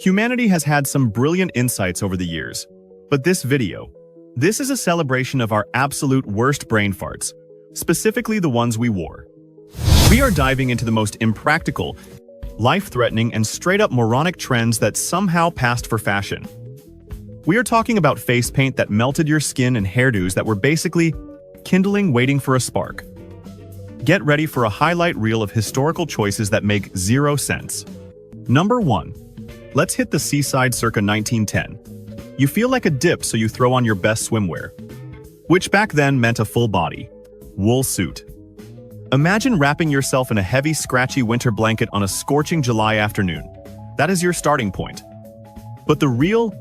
Humanity has had some brilliant insights over the years, but this is a celebration of our absolute worst brain farts, specifically the ones we wore. We are diving into the most impractical, life-threatening, and straight-up moronic trends that somehow passed for fashion. We are talking about face paint that melted your skin and hairdos that were basically kindling waiting for a spark. Get ready for a highlight reel of historical choices that make zero sense. Number 1. Let's hit the seaside circa 1910. You feel like a dip, so you throw on your best swimwear, which back then meant a full-body, wool suit. Imagine wrapping yourself in a heavy, scratchy winter blanket on a scorching July afternoon. That is your starting point. But the real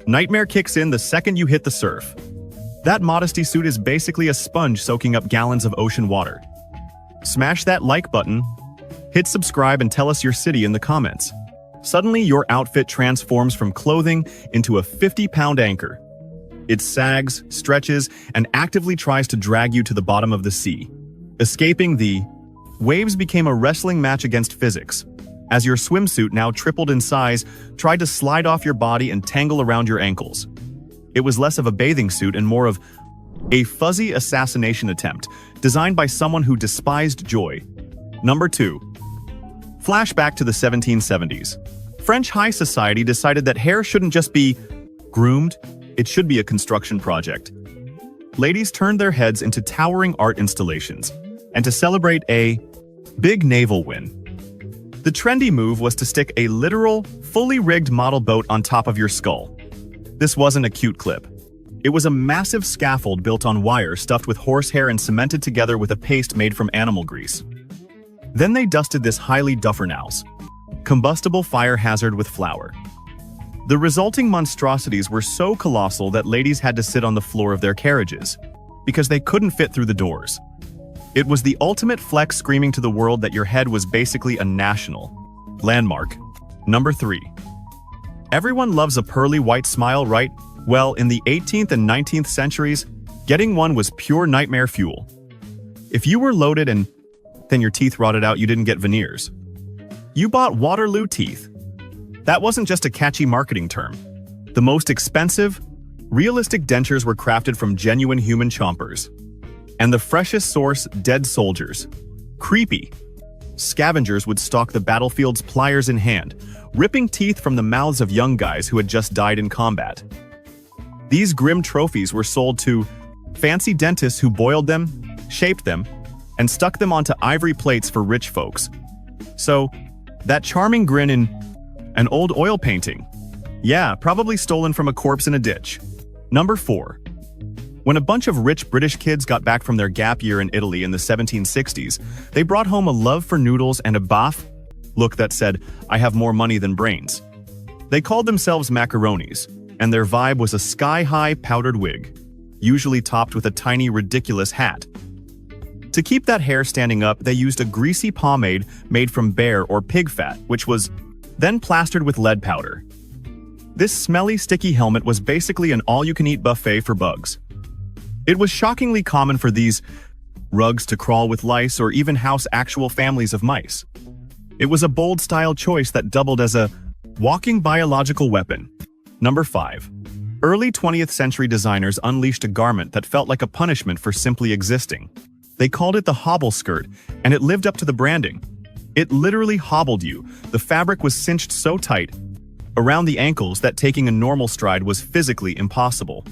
nightmare kicks in the second you hit the surf. That modesty suit is basically a sponge soaking up gallons of ocean water. Smash that like button, hit subscribe, and tell us your city in the comments. Suddenly, your outfit transforms from clothing into a 50-pound anchor. It sags, stretches, and actively tries to drag you to the bottom of the sea. Escaping the waves became a wrestling match against physics, as your swimsuit, now tripled in size, tried to slide off your body and tangle around your ankles. It was less of a bathing suit and more of a fuzzy assassination attempt, designed by someone who despised joy. Number 2. Flashback to the 1770s. French high society decided that hair shouldn't just be groomed, it should be a construction project. Ladies turned their heads into towering art installations, and to celebrate a big naval win, the trendy move was to stick a literal, fully rigged model boat on top of your skull. This wasn't a cute clip. It was a massive scaffold built on wire stuffed with horsehair and cemented together with a paste made from animal grease. Then they dusted this highly duffernaus, combustible fire hazard with flour. The resulting monstrosities were so colossal that ladies had to sit on the floor of their carriages, because they couldn't fit through the doors. It was the ultimate flex, screaming to the world that your head was basically a national landmark. Number 3. Everyone loves a pearly white smile, right? Well, in the 18th and 19th centuries, getting one was pure nightmare fuel. If you were loaded and then your teeth rotted out, you didn't get veneers. You bought Waterloo teeth. That wasn't just a catchy marketing term. The most expensive, realistic dentures were crafted from genuine human chompers. And the freshest source, dead soldiers. Creepy. Scavengers would stalk the battlefields, pliers in hand, ripping teeth from the mouths of young guys who had just died in combat. These grim trophies were sold to fancy dentists who boiled them, shaped them, and stuck them onto ivory plates for rich folks. So, that charming grin in an old oil painting. Yeah, probably stolen from a corpse in a ditch. Number 4. When a bunch of rich British kids got back from their gap year in Italy in the 1760s, they brought home a love for noodles and a boff look that said, "I have more money than brains." They called themselves macaronis, and their vibe was a sky-high powdered wig, usually topped with a tiny, ridiculous hat. To keep that hair standing up, they used a greasy pomade made from bear or pig fat, which was then plastered with lead powder. This smelly, sticky helmet was basically an all-you-can-eat buffet for bugs. It was shockingly common for these rugs to crawl with lice or even house actual families of mice. It was a bold style choice that doubled as a walking biological weapon. Number 5. Early 20th century designers unleashed a garment that felt like a punishment for simply existing. They called it the hobble skirt, and it lived up to the branding. It literally hobbled you. The fabric was cinched so tight around the ankles that taking a normal stride was physically impossible.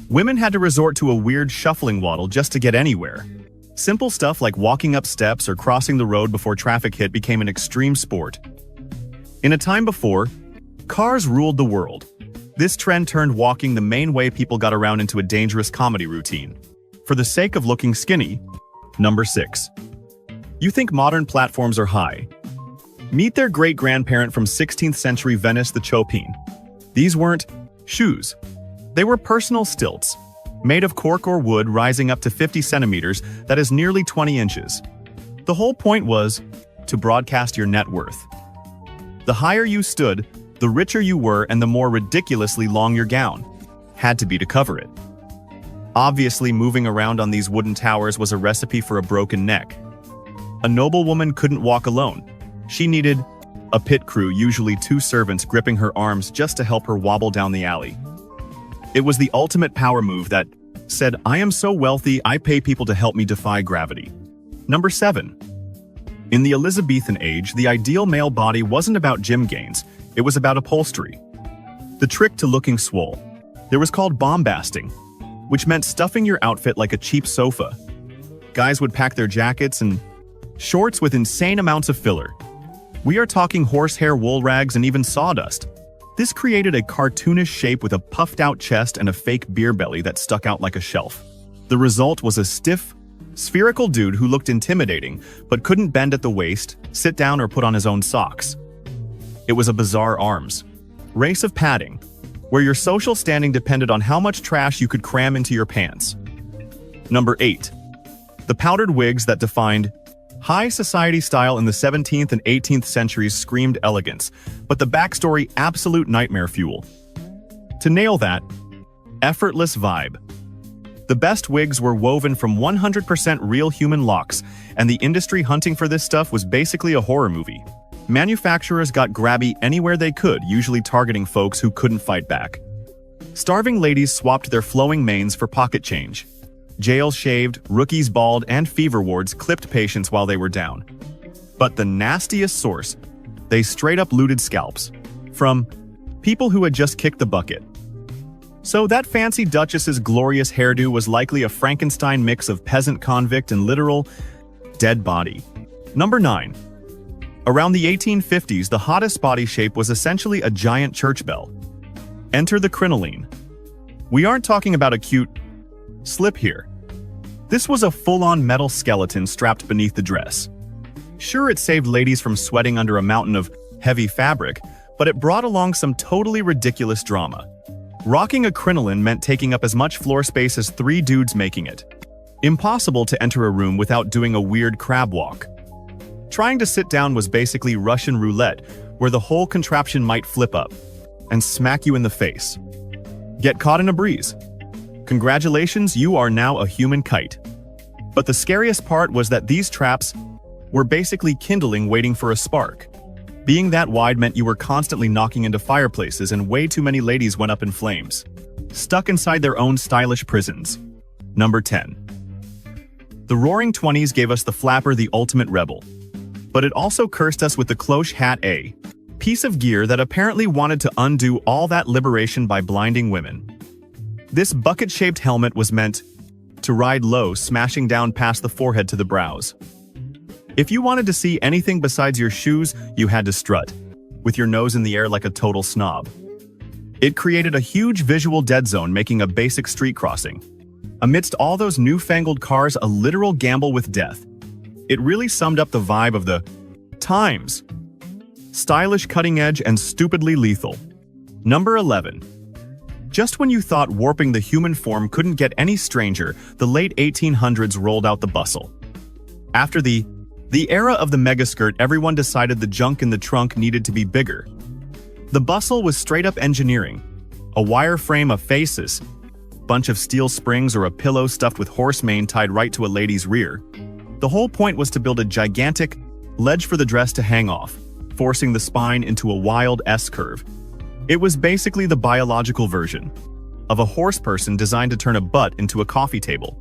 Women had to resort to a weird shuffling waddle just to get anywhere. Simple stuff like walking up steps or crossing the road before traffic hit became an extreme sport. In a time before cars ruled the world, this trend turned walking the main way people got around into a dangerous comedy routine. For the sake of looking skinny. Number 6. You think modern platforms are high? Meet their great-grandparent from 16th century Venice, the chopin. These weren't shoes. They were personal stilts, made of cork or wood rising up to 50 centimeters, that is nearly 20 inches. The whole point was to broadcast your net worth. The higher you stood, the richer you were, and the more ridiculously long your gown had to be to cover it. Obviously, moving around on these wooden towers was a recipe for a broken neck. A noblewoman couldn't walk alone. She needed A pit crew, usually 2 servants gripping her arms just to help her wobble down the alley. It was the ultimate power move that said, "I am so wealthy, I pay people to help me defy gravity." Number 7. In the Elizabethan age, the ideal male body wasn't about gym gains, it was about upholstery. The trick to looking swole. There was called bombasting, which meant stuffing your outfit like a cheap sofa. Guys would pack their jackets and shorts with insane amounts of filler. We are talking horsehair, wool rags, and even sawdust. This created a cartoonish shape with a puffed-out chest and a fake beer belly that stuck out like a shelf. The result was a stiff, spherical dude who looked intimidating, but couldn't bend at the waist, sit down, or put on his own socks. It was a bizarre arms race of padding, where your social standing depended on how much trash you could cram into your pants. Number 8. The powdered wigs that defined high society style in the 17th and 18th centuries screamed elegance, but the backstory absolute nightmare fuel. To nail that, effortless vibe. The best wigs were woven from 100% real human locks, and the industry hunting for this stuff was basically a horror movie. Manufacturers got grabby anywhere they could, usually targeting folks who couldn't fight back. Starving ladies swapped their flowing manes for pocket change. Jails shaved, rookies bald, and fever wards clipped patients while they were down. But the nastiest source, they straight up looted scalps. From people who had just kicked the bucket. So that fancy duchess's glorious hairdo was likely a Frankenstein mix of peasant convict and literal dead body. Number 9. Around the 1850s, the hottest body shape was essentially a giant church bell. Enter the crinoline. We aren't talking about a cute slip here. This was a full-on metal skeleton strapped beneath the dress. Sure, it saved ladies from sweating under a mountain of heavy fabric, but it brought along some totally ridiculous drama. Rocking a crinoline meant taking up as much floor space as 3 dudes making it. Impossible to enter a room without doing a weird crab walk. Trying to sit down was basically Russian roulette, where the whole contraption might flip up and smack you in the face. Get caught in a breeze. Congratulations, you are now a human kite. But the scariest part was that these traps were basically kindling waiting for a spark. Being that wide meant you were constantly knocking into fireplaces, and way too many ladies went up in flames, stuck inside their own stylish prisons. Number 10. The Roaring '20s gave us the flapper, the ultimate rebel. But it also cursed us with the cloche hat, a piece of gear that apparently wanted to undo all that liberation by blinding women. This bucket-shaped helmet was meant to ride low, smashing down past the forehead to the brows. If you wanted to see anything besides your shoes, you had to strut, with your nose in the air like a total snob. It created a huge visual dead zone, making a basic street crossing. Amidst all those newfangled cars, a literal gamble with death. It really summed up the vibe of the times. Stylish, cutting-edge, and stupidly lethal. Number 11. Just when you thought warping the human form couldn't get any stranger, the late 1800s rolled out the bustle. After the era of the megaskirt, everyone decided the junk in the trunk needed to be bigger. The bustle was straight-up engineering. A wire frame of faces, bunch of steel springs, or a pillow stuffed with horse mane tied right to a lady's rear. The whole point was to build a gigantic ledge for the dress to hang off, forcing the spine into a wild S-curve. It was basically the biological version of a horse person designed to turn a butt into a coffee table.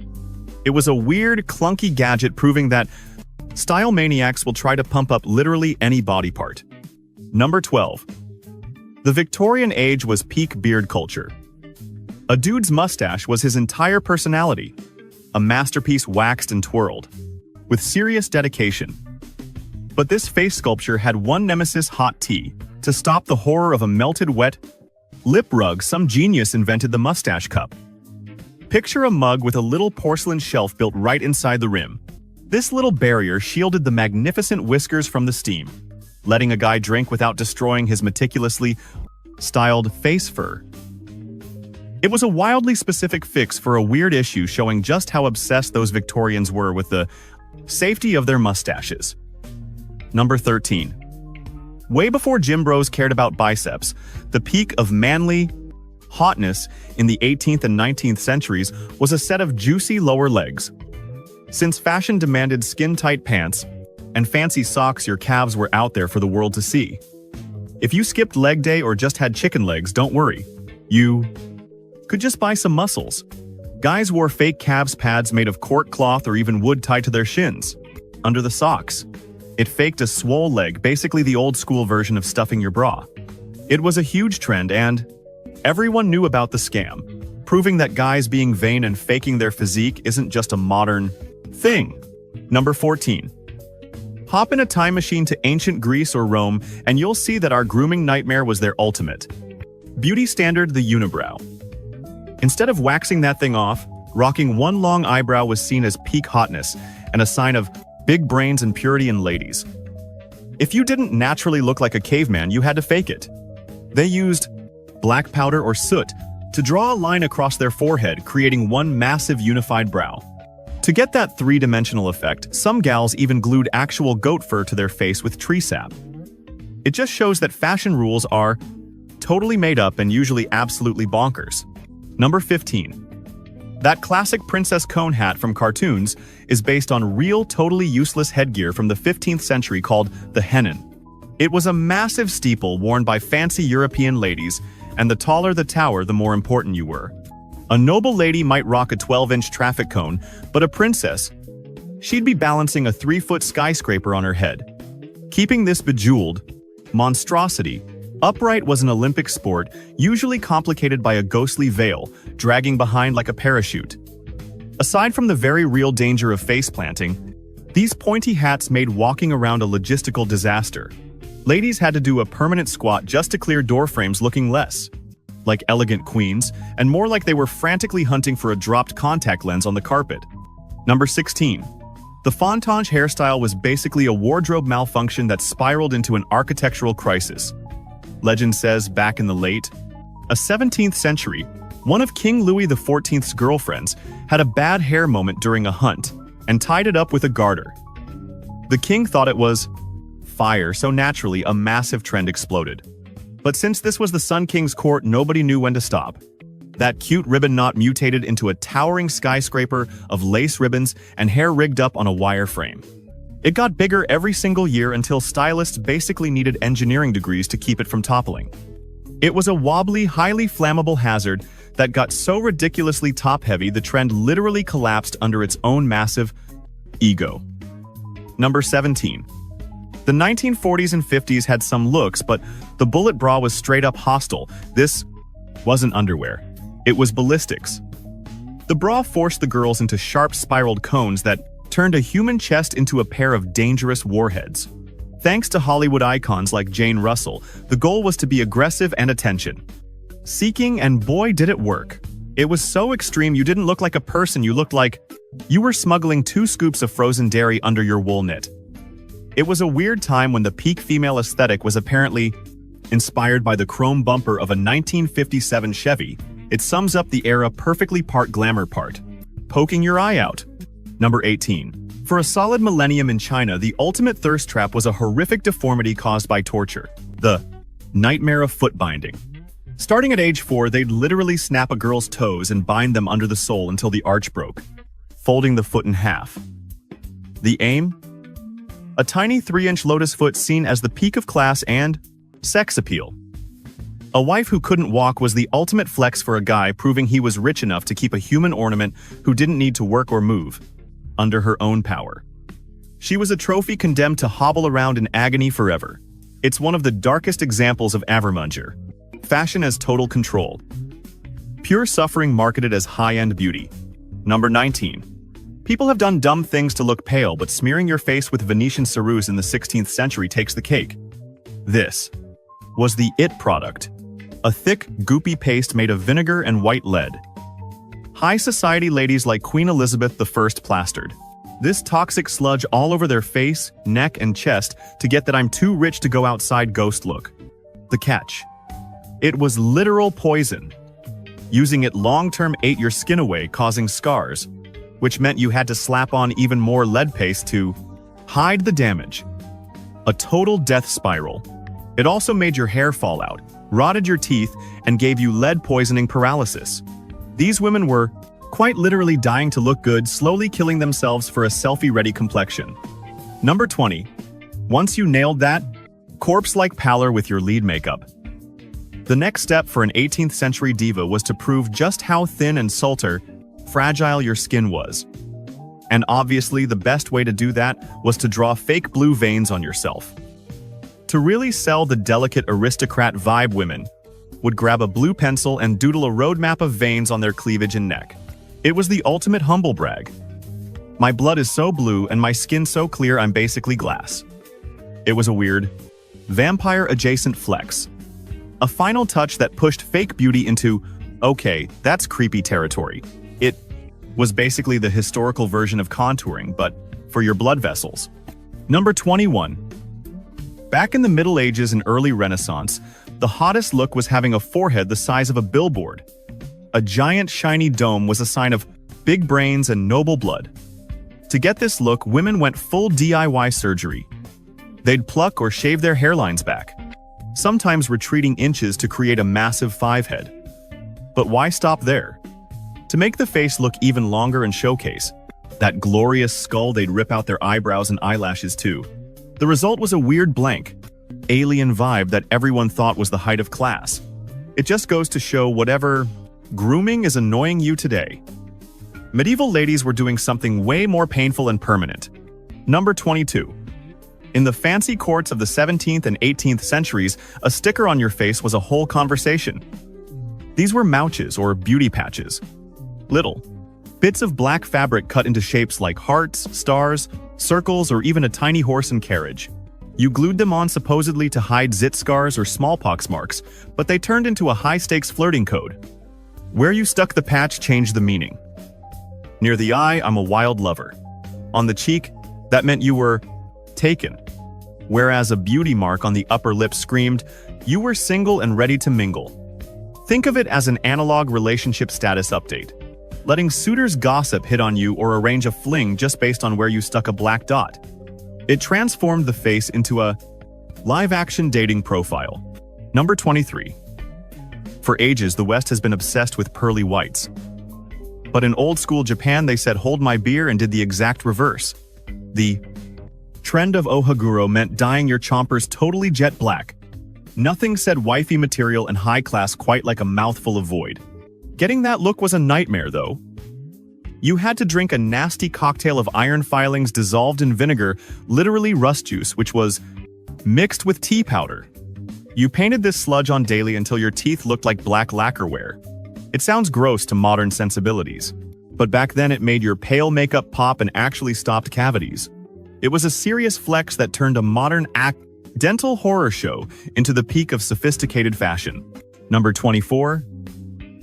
It was a weird, clunky gadget proving that style maniacs will try to pump up literally any body part. Number 12. The Victorian age was peak beard culture. A dude's mustache was his entire personality, a masterpiece waxed and twirled, with serious dedication. But this face sculpture had one nemesis: hot tea. To stop the horror of a melted wet lip rug, some genius invented the mustache cup. Picture a mug with a little porcelain shelf built right inside the rim. This little barrier shielded the magnificent whiskers from the steam, letting a guy drink without destroying his meticulously styled face fur. It was a wildly specific fix for a weird issue, showing just how obsessed those Victorians were with the safety of their mustaches. Number 13. Way before gym bros cared about biceps, the peak of manly hotness in the 18th and 19th centuries was a set of juicy lower legs. Since fashion demanded skin-tight pants, and fancy socks, your calves were out there for the world to see. If you skipped leg day or just had chicken legs, don't worry. You could just buy some muscles. Guys wore fake calves pads made of cork cloth or even wood tied to their shins. Under the socks, it faked a swole leg, basically the old school version of stuffing your bra. It was a huge trend and everyone knew about the scam, proving that guys being vain and faking their physique isn't just a modern thing. Number 14. Hop in a time machine to ancient Greece or Rome and you'll see that our grooming nightmare was their ultimate. Beauty standard, the unibrow. Instead of waxing that thing off, rocking one long eyebrow was seen as peak hotness and a sign of big brains and purity in ladies. If you didn't naturally look like a caveman, you had to fake it. They used black powder or soot to draw a line across their forehead, creating one massive unified brow. To get that three-dimensional effect, some gals even glued actual goat fur to their face with tree sap. It just shows that fashion rules are totally made up and usually absolutely bonkers. Number 15. That classic princess cone hat from cartoons is based on real, totally useless headgear from the 15th century called the hennin. It was a massive steeple worn by fancy European ladies, and the taller the tower, the more important you were. A noble lady might rock a 12-inch traffic cone, but a princess, she'd be balancing a 3-foot skyscraper on her head. Keeping this bejeweled monstrosity upright was an Olympic sport, usually complicated by a ghostly veil, dragging behind like a parachute. Aside from the very real danger of face planting, these pointy hats made walking around a logistical disaster. Ladies had to do a permanent squat just to clear door frames, looking less like elegant queens and more like they were frantically hunting for a dropped contact lens on the carpet. Number 16. The fontange hairstyle was basically a wardrobe malfunction that spiraled into an architectural crisis. Legend says back in the late 17th century, one of King Louis XIV's girlfriends had a bad hair moment during a hunt and tied it up with a garter. The king thought it was fire, so naturally a massive trend exploded. But since this was the Sun King's court, nobody knew when to stop. That cute ribbon knot mutated into a towering skyscraper of lace ribbons and hair rigged up on a wire frame. It got bigger every single year until stylists basically needed engineering degrees to keep it from toppling. It was a wobbly, highly flammable hazard that got so ridiculously top-heavy the trend literally collapsed under its own massive ego. Number 17. The 1940s and 50s had some looks, but the bullet bra was straight-up hostile. This wasn't underwear. It was ballistics. The bra forced the girls into sharp spiraled cones that turned a human chest into a pair of dangerous warheads. Thanks to Hollywood icons like Jane Russell, the goal was to be aggressive and attention-seeking, and boy did it work. It was so extreme you didn't look like a person, you looked like you were smuggling 2 scoops of frozen dairy under your wool knit. It was a weird time when the peak female aesthetic was apparently inspired by the chrome bumper of a 1957 Chevy. It sums up the era perfectly, part glamour, part poking your eye out. Number 18. For a solid millennium in China, the ultimate thirst trap was a horrific deformity caused by torture. The nightmare of foot binding. Starting at age 4, they'd literally snap a girl's toes and bind them under the sole until the arch broke, folding the foot in half. The aim? A tiny 3-inch lotus foot seen as the peak of class and sex appeal. A wife who couldn't walk was the ultimate flex for a guy, proving he was rich enough to keep a human ornament who didn't need to work or move, under her own power. She was a trophy condemned to hobble around in agony forever. It's one of the darkest examples of Avermunger. Fashion as total control. Pure suffering marketed as high-end beauty. Number 19. People have done dumb things to look pale, but smearing your face with Venetian ceruse in the 16th century takes the cake. This was the It product. A thick, goopy paste made of vinegar and white lead. High society ladies like Queen Elizabeth I plastered this toxic sludge all over their face, neck, and chest to get that "I'm too rich to go outside" ghost look. The catch? It was literal poison. Using it long-term ate your skin away, causing scars, which meant you had to slap on even more lead paste to hide the damage. A total death spiral. It also made your hair fall out, rotted your teeth, and gave you lead poisoning paralysis. These women were quite literally dying to look good, slowly killing themselves for a selfie-ready complexion. Number 20. Once you nailed that, corpse-like pallor with your lead makeup. The next step for an 18th century diva was to prove just how thin and fragile your skin was. And obviously, the best way to do that was to draw fake blue veins on yourself. To really sell the delicate aristocrat vibe, women would grab a blue pencil and doodle a roadmap of veins on their cleavage and neck. It was the ultimate humble brag. My blood is so blue and my skin so clear I'm basically glass. It was a weird, vampire-adjacent flex. A final touch that pushed fake beauty into, okay, that's creepy territory. It was basically the historical version of contouring, but for your blood vessels. Number 21. Back in the Middle Ages and early Renaissance, the hottest look was having a forehead the size of a billboard. A giant shiny dome was a sign of big brains and noble blood. To get this look, women went full DIY surgery. They'd pluck or shave their hairlines back, sometimes retreating inches to create a massive 5-head. But why stop there? To make the face look even longer and showcase that glorious skull, they'd rip out their eyebrows and eyelashes too. The result was a weird blank, alien vibe that everyone thought was the height of class. It just goes to show whatever grooming is annoying you today. Medieval ladies were doing something way more painful and permanent. Number 22. In the fancy courts of the 17th and 18th centuries, a sticker on your face was a whole conversation. These were mouches or beauty patches. Little bits of black fabric cut into shapes like hearts, stars, circles, or even a tiny horse and carriage. You glued them on supposedly to hide zit scars or smallpox marks, but they turned into a high-stakes flirting code. Where you stuck the patch changed the meaning. Near the eye, I'm a wild lover. On the cheek, that meant you were taken. Whereas a beauty mark on the upper lip screamed, you were single and ready to mingle. Think of it as an analog relationship status update, letting suitors gossip, hit on you, or arrange a fling just based on where you stuck a black dot. It transformed the face into a live-action dating profile. Number 23. For ages, the West has been obsessed with pearly whites. But in old-school Japan, they said, hold my beer, and did the exact reverse. The trend of ohaguro meant dyeing your chompers totally jet black. Nothing said wifey material and high class quite like a mouthful of void. Getting that look was a nightmare, though. You had to drink a nasty cocktail of iron filings dissolved in vinegar, literally rust juice, which was mixed with tea powder. You painted this sludge on daily until your teeth looked like black lacquerware. It sounds gross to modern sensibilities, but back then it made your pale makeup pop and actually stopped cavities. It was a serious flex that turned a modern dental horror show into the peak of sophisticated fashion. Number 24.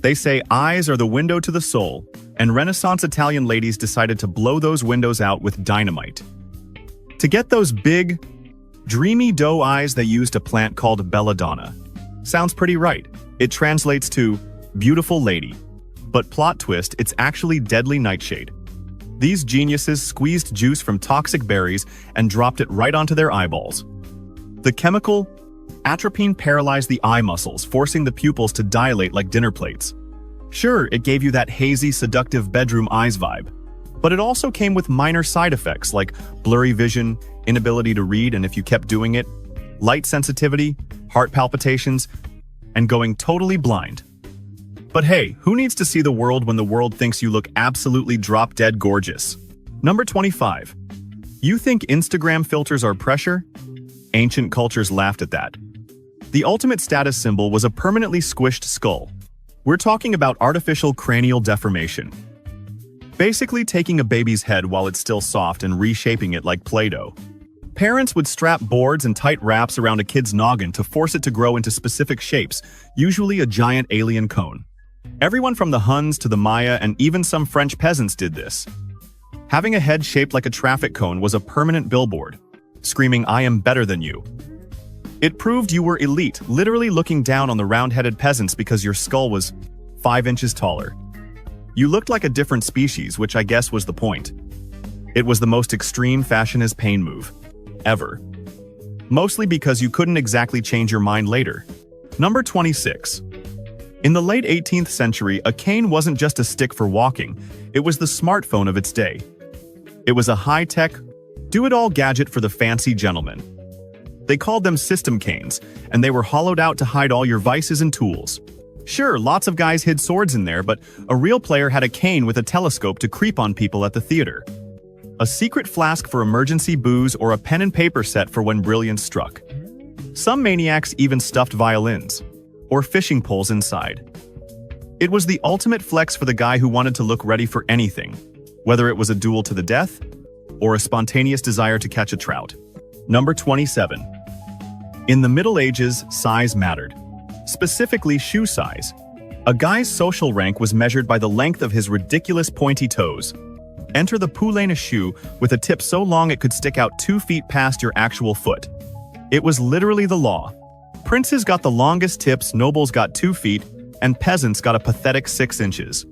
They say eyes are the window to the soul, and Renaissance Italian ladies decided to blow those windows out with dynamite. To get those big, dreamy doe eyes, they used a plant called belladonna. Sounds pretty right. It translates to beautiful lady. But plot twist, it's actually deadly nightshade. These geniuses squeezed juice from toxic berries and dropped it right onto their eyeballs. The chemical atropine paralyzed the eye muscles, forcing the pupils to dilate like dinner plates. Sure, it gave you that hazy, seductive bedroom eyes vibe, but it also came with minor side effects like blurry vision, inability to read, and if you kept doing it, light sensitivity, heart palpitations, and going totally blind. But hey, who needs to see the world when the world thinks you look absolutely drop-dead gorgeous? Number 25. You think Instagram filters are pressure? Ancient cultures laughed at that. The ultimate status symbol was a permanently squished skull. We're talking about artificial cranial deformation. Basically taking a baby's head while it's still soft and reshaping it like Play-Doh. Parents would strap boards and tight wraps around a kid's noggin to force it to grow into specific shapes, usually a giant alien cone. Everyone from the Huns to the Maya and even some French peasants did this. Having a head shaped like a traffic cone was a permanent billboard, screaming, "I am better than you." It proved you were elite, literally looking down on the round-headed peasants because your skull was 5 inches taller. You looked like a different species, which I guess was the point. It was the most extreme fashion is pain move ever. Mostly because you couldn't exactly change your mind later. Number 26. In the late 18th century, a cane wasn't just a stick for walking, it was the smartphone of its day. It was a high-tech, Do-it-all gadget for the fancy gentleman. They called them system canes, and they were hollowed out to hide all your vices and tools. Sure, lots of guys hid swords in there, but a real player had a cane with a telescope to creep on people at the theater. A secret flask for emergency booze, or a pen and paper set for when brilliance struck. Some maniacs even stuffed violins, or fishing poles inside. It was the ultimate flex for the guy who wanted to look ready for anything, whether it was a duel to the death, or a spontaneous desire to catch a trout. Number 27. In the Middle Ages, size mattered. Specifically shoe size. A guy's social rank was measured by the length of his ridiculous pointy toes. Enter the poulain shoe with a tip so long it could stick out 2 feet past your actual foot. It was literally the law. Princes got the longest tips, nobles got 2 feet, and peasants got a pathetic 6 inches.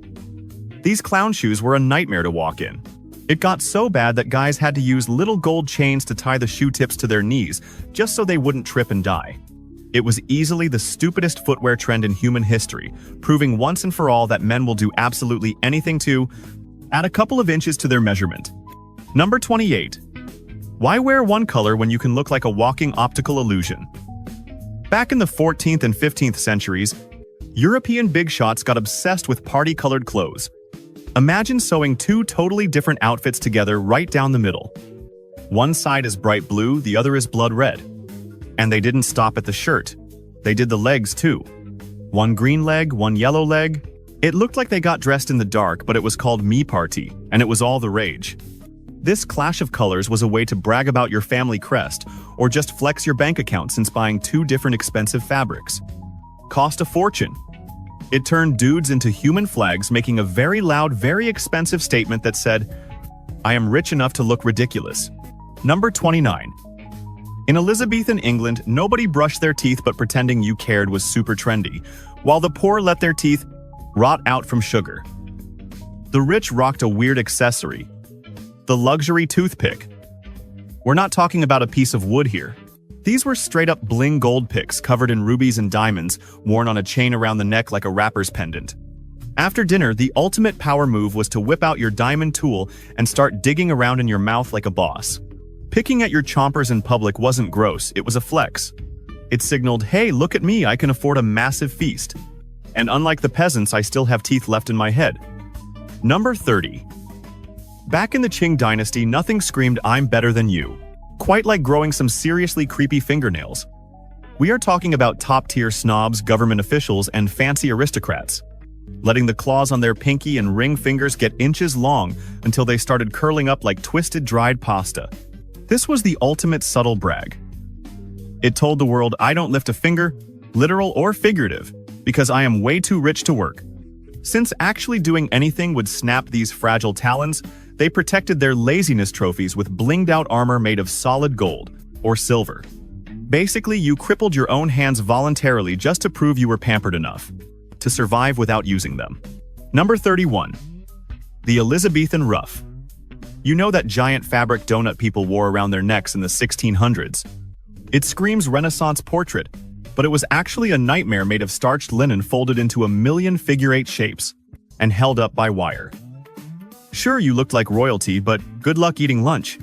These clown shoes were a nightmare to walk in. It got so bad that guys had to use little gold chains to tie the shoe tips to their knees, just so they wouldn't trip and die. It was easily the stupidest footwear trend in human history, proving once and for all that men will do absolutely anything to add a couple of inches to their measurement. Number 28. Why wear one color when you can look like a walking optical illusion? Back in the 14th and 15th centuries, European big shots got obsessed with party-colored clothes. Imagine sewing 2 totally different outfits together right down the middle. One side is bright blue, the other is blood red. And they didn't stop at the shirt. They did the legs too. One green leg, one yellow leg. It looked like they got dressed in the dark, but it was called me party, and it was all the rage. This clash of colors was a way to brag about your family crest, or just flex your bank account since buying 2 different expensive fabrics. Cost a fortune. It turned dudes into human flags, making a very loud, very expensive statement that said, "I am rich enough to look ridiculous." Number 29. In Elizabethan England, nobody brushed their teeth but pretending you cared was super trendy, while the poor let their teeth rot out from sugar. The rich rocked a weird accessory, the luxury toothpick. We're not talking about a piece of wood here. These were straight-up bling gold picks covered in rubies and diamonds, worn on a chain around the neck like a rapper's pendant. After dinner, the ultimate power move was to whip out your diamond tool and start digging around in your mouth like a boss. Picking at your chompers in public wasn't gross, it was a flex. It signaled, hey, look at me, I can afford a massive feast. And unlike the peasants, I still have teeth left in my head. Number 30. Back in the Qing dynasty, nothing screamed, I'm better than you. Quite like growing some seriously creepy fingernails. We are talking about top-tier snobs, government officials, and fancy aristocrats, letting the claws on their pinky and ring fingers get inches long until they started curling up like twisted dried pasta. This was the ultimate subtle brag. It told the world, I don't lift a finger, literal or figurative, because I am way too rich to work. Since actually doing anything would snap these fragile talons, they protected their laziness trophies with blinged-out armor made of solid gold, or silver. Basically, you crippled your own hands voluntarily just to prove you were pampered enough to survive without using them. Number 31. The Elizabethan ruff. You know that giant fabric donut people wore around their necks in the 1600s? It screams Renaissance portrait, but it was actually a nightmare made of starched linen folded into a million figure-8 shapes and held up by wire. Sure, you looked like royalty, but good luck eating lunch.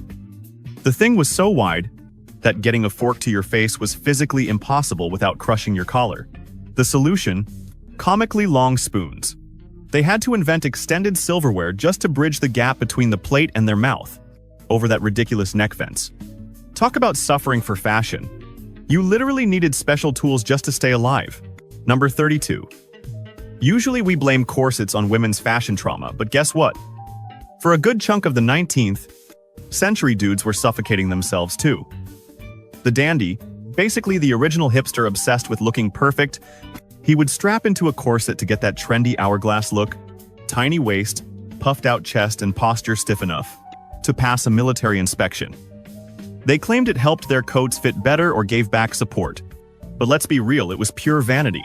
The thing was so wide that getting a fork to your face was physically impossible without crushing your collar. The solution? Comically long spoons. They had to invent extended silverware just to bridge the gap between the plate and their mouth, over that ridiculous neck fence. Talk about suffering for fashion. You literally needed special tools just to stay alive. Number 32. Usually we blame corsets on women's fashion trauma, but guess what? For a good chunk of the 19th century, dudes were suffocating themselves too. The dandy, basically the original hipster obsessed with looking perfect, he would strap into a corset to get that trendy hourglass look, tiny waist, puffed out chest, and posture stiff enough to pass a military inspection. They claimed it helped their coats fit better or gave back support. But let's be real, it was pure vanity.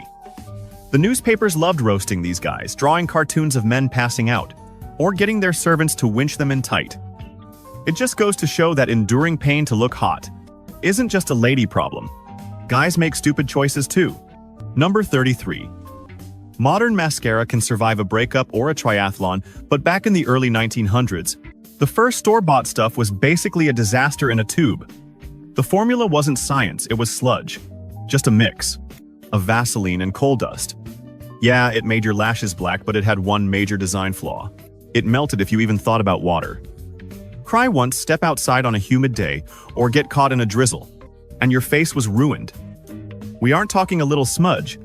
The newspapers loved roasting these guys, drawing cartoons of men passing out, or getting their servants to winch them in tight. It just goes to show that enduring pain to look hot isn't just a lady problem. Guys make stupid choices too. Number 33. Modern mascara can survive a breakup or a triathlon, but back in the early 1900s, The first store-bought stuff was basically a disaster in a tube. The formula wasn't science, it was sludge. Just a mix of Vaseline and coal dust. Yeah, it made your lashes black, but it had one major design flaw. It melted if you even thought about water. Cry once, step outside on a humid day, or get caught in a drizzle, and your face was ruined. We aren't talking a little smudge.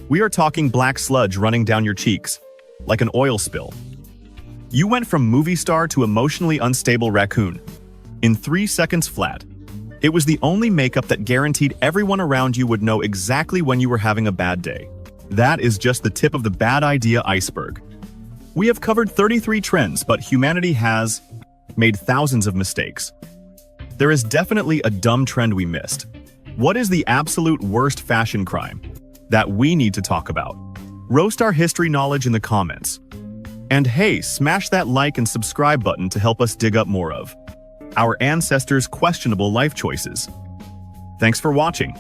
We are talking black sludge running down your cheeks, like an oil spill. You went from movie star to emotionally unstable raccoon in 3 seconds flat. It was the only makeup that guaranteed everyone around you would know exactly when you were having a bad day. That is just the tip of the bad idea iceberg. We have covered 33 trends, but humanity has made thousands of mistakes. There is definitely a dumb trend we missed. What is the absolute worst fashion crime that we need to talk about? Roast our history knowledge in the comments. And hey, smash that like and subscribe button to help us dig up more of our ancestors' questionable life choices. Thanks for watching.